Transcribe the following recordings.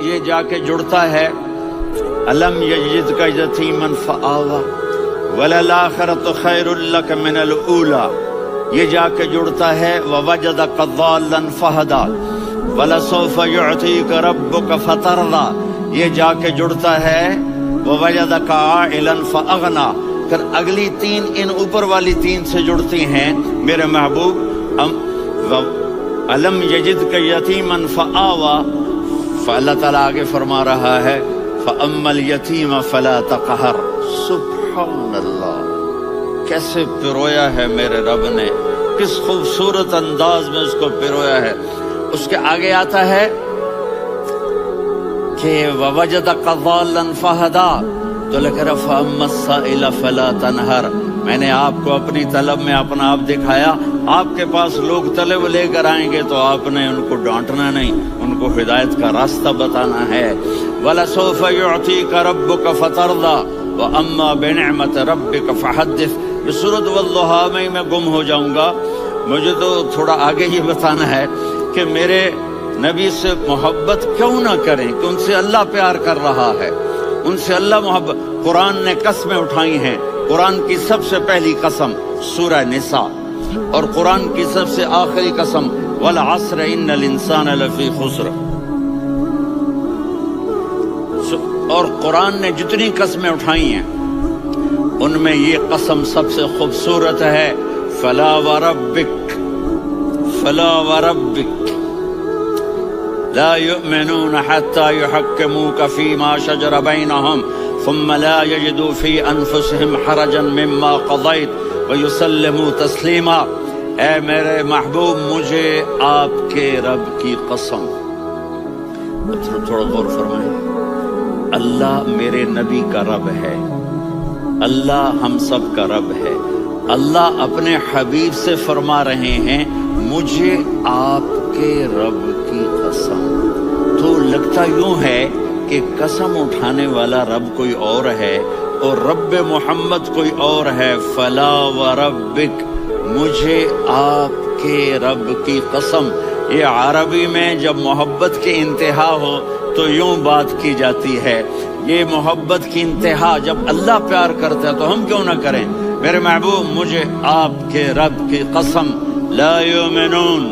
یہ جا کے جڑتا ہے الم یجدک یتیما فآوی وللآخرۃ خیر لک من الاولی، یہ جا کے جڑتا ہے ووجدک ضالا فہدی ولسوف یعطیک ربک فترضی، یہ جا کے جڑتا ہے ووجدک عائلا فاغنی۔ پھر اگلی تین ان اوپر والی تین سے جڑتی ہیں میرے محبوب، الم یجدک یتیما فآوی، فاللہ تعالیٰ آگے فرما رہا ہے فاما الیتیم فلا تقہر۔ سبحان اللہ، کیسے پرویا ہے میرے رب نے، کس خوبصورت انداز میں اس کو پرویا ہے۔ اس کے آگے آتا ہے کہ ووجدک ضالا فہدی، تو لکھ رہا فاما السائل فلا تنہر، میں نے آپ کو اپنی طلب میں اپنا آپ دکھایا، آپ کے پاس لوگ طلب لے کر آئیں گے تو آپ نے ان کو ڈانٹنا نہیں، ان کو ہدایت کا راستہ بتانا ہے۔ وَلَسَوْفَ يُعْطِيكَ رَبُّكَ فَتَرْضَىٰ وَأَمَّا بِنِعْمَةِ رَبِّكَ فَحَدِّثْ۔ یہ سورۃ والضحیٰ میں گم ہو جاؤں گا، مجھے تو تھوڑا آگے ہی بتانا ہے کہ میرے نبی سے محبت کیوں نہ کریں، کہ ان سے اللہ پیار کر رہا ہے، ان سے اللہ محبت۔ قرآن نے قسمیں اٹھائی ہیں، قرآن کی سب سے پہلی قسم سورہ نساء، اور قرآن کی سب سے آخری قسم والعصر ان الانسان لفی خسر۔ اور قرآن نے جتنی قسمیں اٹھائی ہیں ان میں یہ قسم سب سے خوبصورت ہے، فلا وربک فلا وربک لا يؤمنون حتى يحكموك فيما شجر بينهم ثم لا يجدوا في انفسهم حرجا مما قضيت ويسلموا تسلیما۔ اے میرے محبوب، مجھے آپ کے رب کی قسم، تھوڑا غور فرمائیں، اللہ میرے نبی کا رب ہے، اللہ ہم سب کا رب ہے، اللہ اپنے حبیب سے فرما رہے ہیں مجھے آپ کے رب کی قسم۔ تو لگتا یوں ہے کہ قسم اٹھانے والا رب کوئی اور ہے اور رب محمد کوئی اور ہے۔ فلا وربک، مجھے آپ کے رب کی قسم۔ یہ عربی میں جب محبت کی انتہا ہو تو یوں بات کی جاتی ہے، یہ محبت کی انتہا جب اللہ پیار کرتا ہے تو ہم کیوں نہ کریں۔ میرے محبوب، مجھے آپ کے رب کی قسم، لا یؤمنون،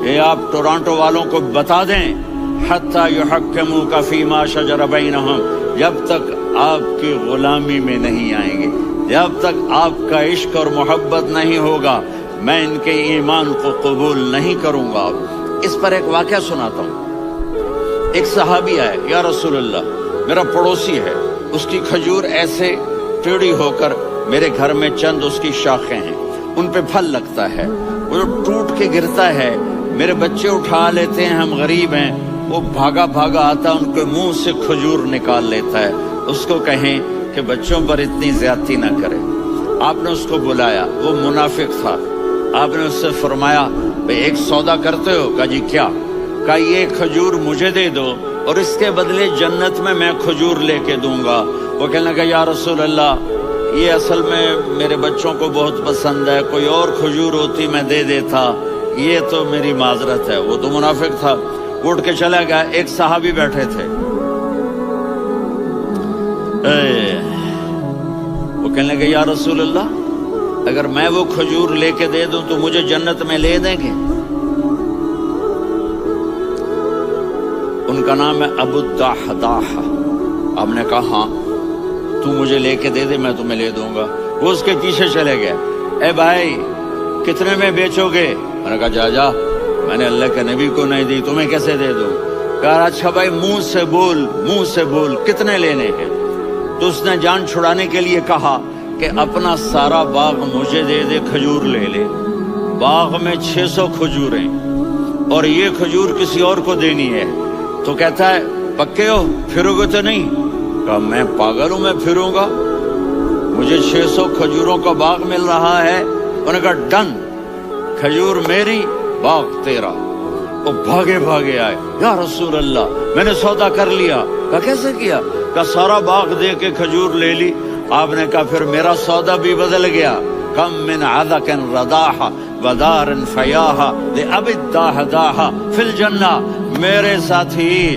یہ آپ ٹورانٹو والوں کو بتا دیں، حتی یحکموک فیما شجر بینہم، جب تک آپ کی غلامی میں نہیں آئیں گے، جب تک آپ کا عشق اور محبت نہیں ہوگا، میں ان کے ایمان کو قبول نہیں کروں گا۔ اس پر ایک واقعہ سناتا ہوں۔ ایک صحابی آئے، یا رسول اللہ، میرا پڑوسی ہے، اس کی کھجور ایسے ٹیڑھی ہو کر میرے گھر میں چند اس کی شاخیں ہیں، ان پہ پھل لگتا ہے، وہ جو ٹوٹ کے گرتا ہے، میرے بچے اٹھا لیتے ہیں، ہم غریب ہیں، وہ بھاگا بھاگا آتا ان کے منہ سے کھجور نکال لیتا ہے۔ اس کو کہیں کہ بچوں پر اتنی زیادتی نہ کرے۔ آپ نے اس کو بلایا، وہ منافق تھا، آپ نے اس سے فرمایا بھئی ایک سودا کرتے ہو؟ کہا جی کیا؟ کہا یہ کھجور مجھے دے دو اور اس کے بدلے جنت میں کھجور لے کے دوں گا۔ وہ کہنے لگا یا رسول اللہ، یہ اصل میں میرے بچوں کو بہت پسند ہے، کوئی اور کھجور ہوتی میں دے دیتا، یہ تو میری معذرت ہے۔ وہ تو منافق تھا، اٹھ کے چلا گیا۔ ایک صحابی بیٹھے تھے، وہ کہنے لگے یا رسول اللہ، اگر میں وہ کھجور لے کے دے دوں تو مجھے جنت میں لے دیں گے؟ ان کا نام ہے ابو الدحداح۔ آپ نے کہا ہاں، تو مجھے لے کے دے دے، میں تمہیں لے دوں گا۔ وہ اس کے پیچھے چلے گئے، اے بھائی کتنے میں بیچو گے؟ میں نے کہا جا جا، میں نے اللہ کے نبی کو نہیں دی، تمہیں کیسے دے دوں؟ کہا اچھا بھائی منہ سے بول کتنے لینے ہیں؟ تو اس نے جان چھڑانے کے لیے کہا کہ اپنا سارا باغ مجھے دے دے، کھجور لے لے۔ باغ میں 600 کھجوریں اور یہ کھجور کسی اور کو دینی ہے۔ تو کہتا ہے پکے ہو، پھرو گے تو نہیں؟ کہا میں پاگل ہوں، میں پھروں گا؟ مجھے 600 کھجوروں کا باغ مل رہا ہے۔ انہوں نے کہا ڈن، کھجور میری، باغ تیرا۔ وہ بھاگے بھاگے آئے، یا رسول اللہ میں نے سودا کر لیا۔ کہا کیسے کیا؟ کہا سارا باغ دے کے کھجور لے لی۔ آپ نے کہا پھر میرا سودا بھی بدل گیا۔ کم من عذق رداح ودار فیاح لأب الدحداح فی الجنہ۔ میرے ساتھی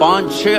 5-6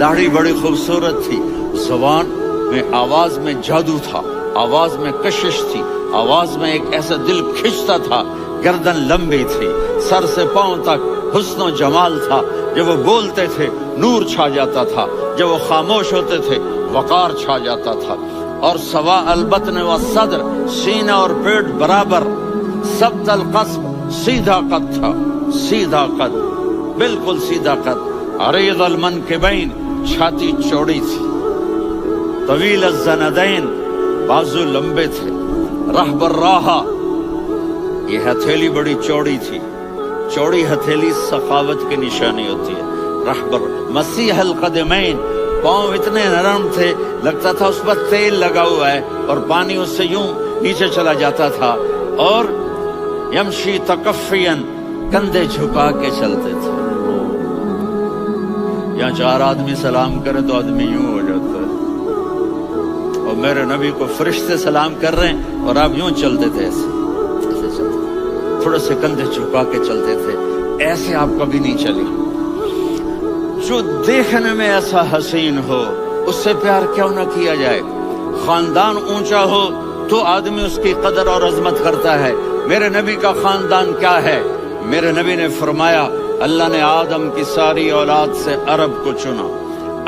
داڑھی بڑی خوبصورت تھی، زبان میں آواز میں جادو تھا، آواز میں کشش تھی، آواز میں ایک ایسا دل کھنچتا تھا، گردن لمبی تھی، سر سے پاؤں تک حسن و جمال تھا، جب وہ بولتے تھے نور چھا جاتا تھا، جب وہ خاموش ہوتے تھے وقار چھا جاتا تھا، اور سوا البطن و صدر، سینہ اور پیٹ برابر، ثبت القصب، سیدھا قد تھا، سیدھا قد، بالکل سیدھا قد، عریض المنکبین، چھاتی چوڑی تھی، طویل الزندین، بازو لمبے تھے، رحب الراحہ، یہ ہتھیلی بڑی چوڑی تھی، چوڑی ہتھیلی سخاوت کی نشانی ہوتی ہے، رحبر، مسیح القدمین، پاؤں اتنے نرم تھے لگتا تھا اس پر تیل لگا ہوا ہے اور پانی اس سے یوں نیچے چلا جاتا تھا، اور یمشی تکفین، کندھے جھکا کے چلتے تھے، یہاں 4 آدمی سلام کرے تو آدمی یوں ہو جاتا ہے، اور میرے نبی کو فرشتے سلام کر رہے ہیں اور آپ یوں چلتے تھے، ایسے چلتے، تھوڑے سے کندھے جھکا کے چلتے تھے، ایسے آپ کبھی نہیں چلے۔ جو دیکھنے میں ایسا حسین ہو اس سے پیار کیوں نہ کیا جائے؟ خاندان اونچا ہو تو آدمی اس کی قدر اور عظمت کرتا ہے۔ میرے نبی کا خاندان کیا ہے؟ میرے نبی نے فرمایا اللہ نے آدم کی ساری اولاد سے عرب کو چنا،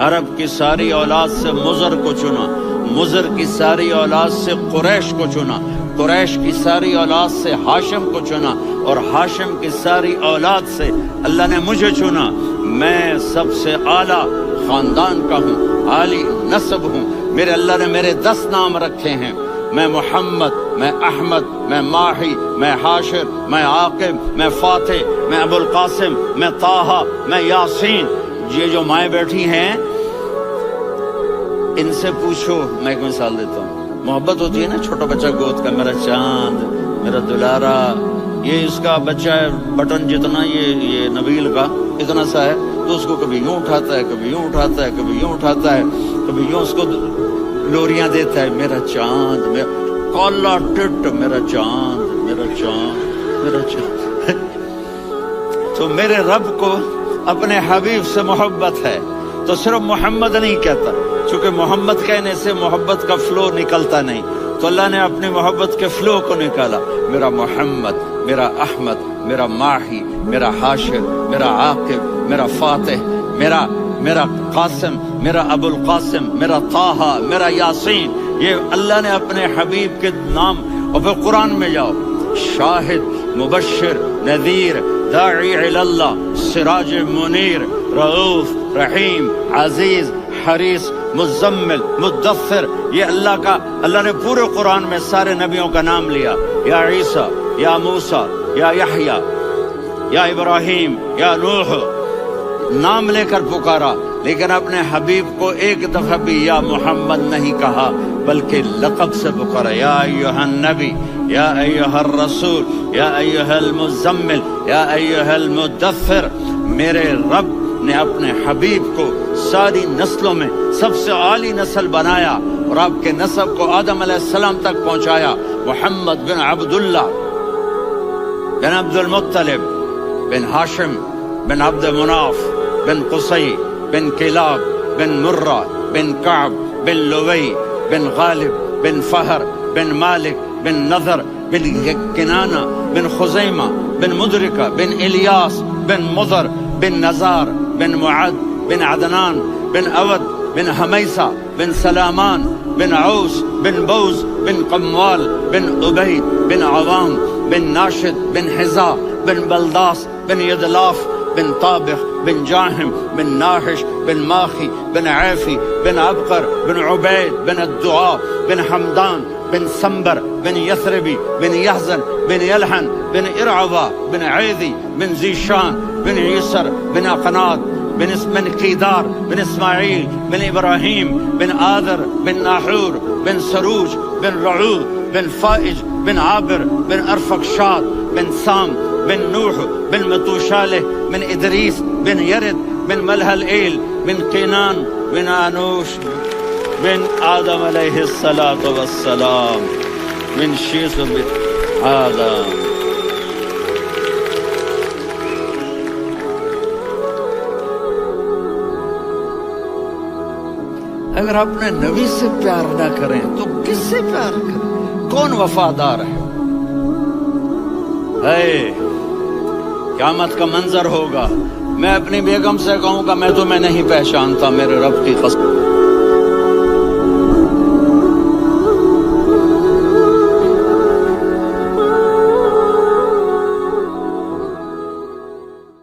عرب کی ساری اولاد سے مضر کو چنا، مضر کی ساری اولاد سے قریش کو چنا، قریش کی ساری اولاد سے ہاشم کو چنا، اور ہاشم کی ساری اولاد سے اللہ نے مجھے چنا۔ میں سب سے اعلیٰ خاندان کا ہوں، عالی نسب ہوں، میرے اللہ نے میرے 10 نام رکھے ہیں، میں محمد، میں احمد، میں ماہی، میں حاشر، میں عاقب، میں فاتح، میں ابو القاسم، میں طٰہٰ، میں یاسین۔ یہ جو مائیں بیٹھی ہیں ان سے پوچھو، میں ایک مثال دیتا ہوں، محبت ہوتی ہے نا، چھوٹا بچہ گود کا، میرا چاند، میرا دلارا، یہ اس کا بچہ ہے بٹن جتنا، یہ نبیل کا اتنا سا ہے، تو اس کو کبھی یوں اٹھاتا ہے، کبھی یوں اٹھاتا ہے، کبھی یوں اٹھاتا ہے، کبھی یوں اس کو لوریاں دیتا ہے، میرا چاند، میرا کالا ٹٹ، میرا چاند، میرا چاند، میرا چاند۔ تو میرے رب کو اپنے حبیب سے محبت ہے تو صرف محمد نہیں کہتا، چونکہ محمد کہنے سے محبت کا فلو نکلتا نہیں، تو اللہ نے اپنی محبت کے فلو کو نکالا، میرا محمد، میرا احمد، میرا ماہی، میرا حاشر، میرا عاقب، میرا فاتح، میرا قاسم، میرا ابو القاسم، میرا طٰہٰ، میرا یاسین، یہ اللہ نے اپنے حبیب کے نام۔ اور پھر قرآن میں جاؤ، شاہد، مبشر، نذیر، داعی الی اللہ، سراج منیر، رؤوف، رحیم، عزیز، حریص، مزمل، مدثر، یہ اللہ نے پورے قرآن میں سارے نبیوں کا نام لیا، یا عیسیٰ، یا موسیٰ، یا یحییٰ، یا ابراہیم، یا نوح، نام لے کر پکارا، لیکن اپنے حبیب کو ایک دفعہ بھی یا محمد نہیں کہا، بلکہ لقب سے پکارا، یا ایھا النبی، یا ایھا الرسول، یا ایھا المزمل، یا ایھا المدثر۔ میرے رب نے اپنے حبیب کو ساری نسلوں میں سب سے عالی نسل بنایا اور آپ کے نسب کو آدم علیہ السلام تک پہنچایا۔ محمد بن عبداللہ بن عبد المطلب بن ہاشم بن عبد مناف بن قصی بن کلاب بن مرہ بن کعب بن لوی بن غالب بن فہر بن مالک بن نضر بن کنانہ بن خزیمہ بن مدرکہ بن الیاس بن مضر بن نزار بن معد بن عدنان بن اود بن حمیسہ بن سلامان بن عوس بن بوز بن قموال بن عبید بن عوام بن ناشد بن حذا بن بلداس بن یدلاف بن طابخ بن جاہم بن ناحش بن ماخی بن عیفی بن عبقر بن عبید بن الدعاء بن حمدان بن سنبر بن یثربی بن یحزن بن یلحن بن ارعوا بن عیدی بن زیشان بن عیسر بن اقناد بن قیدار بن اسماعیل بن ابراہیم بن آذر بن ناحور بن سروج بن رعود بن فائج بن عابر بن ارفقشاد بن سام بن نوح بن متوشالح بن ادریس بن یرد بن ملہلئیل بن قینان بن آنوش بن آدم علیہ السلام بن شیث بن آدم۔ اگر اپنے نبی سے پیار نہ کریں تو کس سے پیار کریں؟ کون وفادار ہے؟ قیامت کا منظر ہوگا، میں اپنی بیگم سے کہوں گا میں تمہیں نہیں پہچانتا، میرے رب کی قسم